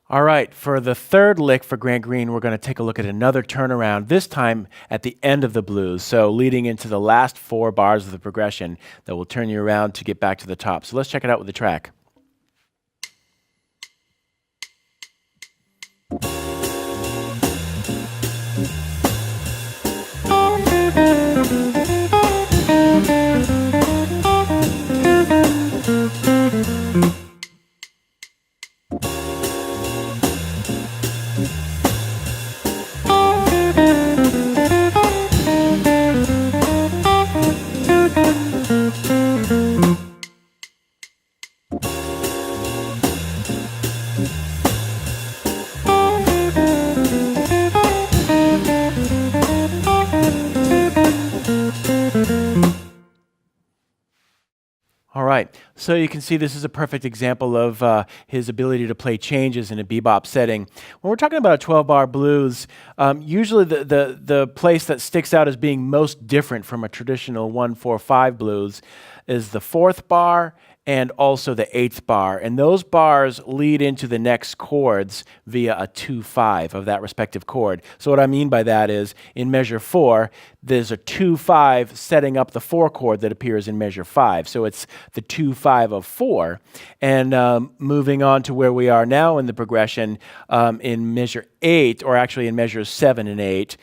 All right, for the third lick for Grant Green, we're going to take a look at another turnaround, this time at the end of the blues, so leading into the last 4 bars of the progression that will turn you around to get back to the top. So let's check it out with the track. All right, so you can see this is a perfect example of his ability to play changes in a bebop setting. When we're talking about a 12-bar blues, usually the place that sticks out as being most different from a traditional 1-4-5 blues is the 4th bar and also the 8th bar. And those bars lead into the next chords via a 2-5 of that respective chord. So what I mean by that is in measure 4, there's a 2-5 setting up the 4 chord that appears in measure 5. So it's the 2-5 of 4. And moving on to where we are now in the progression, in measure 8, or actually in measures 7 and 8,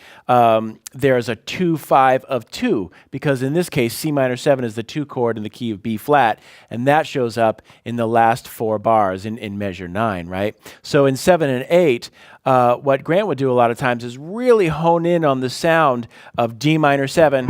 there's a 2-5 of 2, because in this case, C minor 7 is the 2 chord in the key of B flat, and that shows up in the last 4 bars in measure 9, right? So in 7 and 8, what Grant would do a lot of times is really hone in on the sound of D minor 7,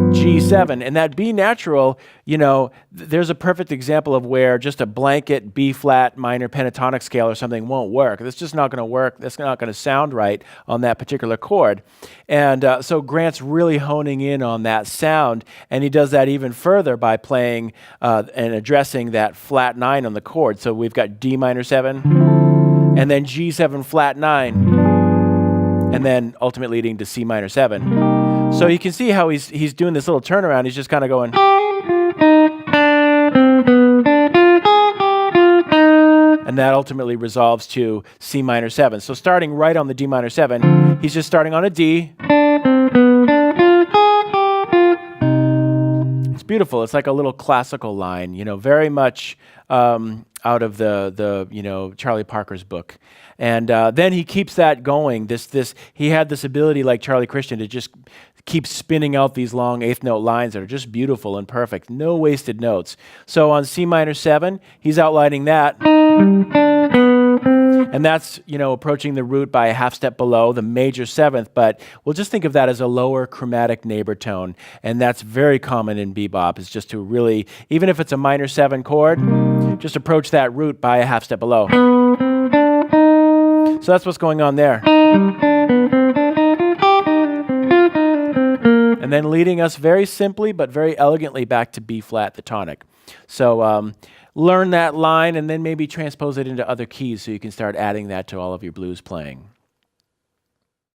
G7, and that B natural, you know, there's a perfect example of where just a blanket B flat minor pentatonic scale or something won't work. That's just not going to work. That's not going to sound right on that particular chord. And so Grant's really honing in on that sound, and he does that even further by playing and addressing that flat 9 on the chord. So we've got D minor 7, and then G7 flat 9, and then ultimately leading to C minor 7. So you can see how he's doing this little turnaround. He's just kind of going. And that ultimately resolves to C minor 7. So starting right on the D minor 7, he's just starting on a D. It's beautiful. It's like a little classical line, you know, very much out of the you know, Charlie Parker's book. And then he keeps that going. He had this ability, like Charlie Christian, to just keep spinning out these long 8th note lines that are just beautiful and perfect. No wasted notes. So on C minor 7, he's outlining that. And that's, you know, approaching the root by a half step below the major 7th, but we'll just think of that as a lower chromatic neighbor tone. And that's very common in bebop, is just to really, even if it's a minor 7 chord, just approach that root by a half step below. So that's what's going on there. And then leading us very simply but very elegantly back to B flat, the tonic. So learn that line and then maybe transpose it into other keys so you can start adding that to all of your blues playing.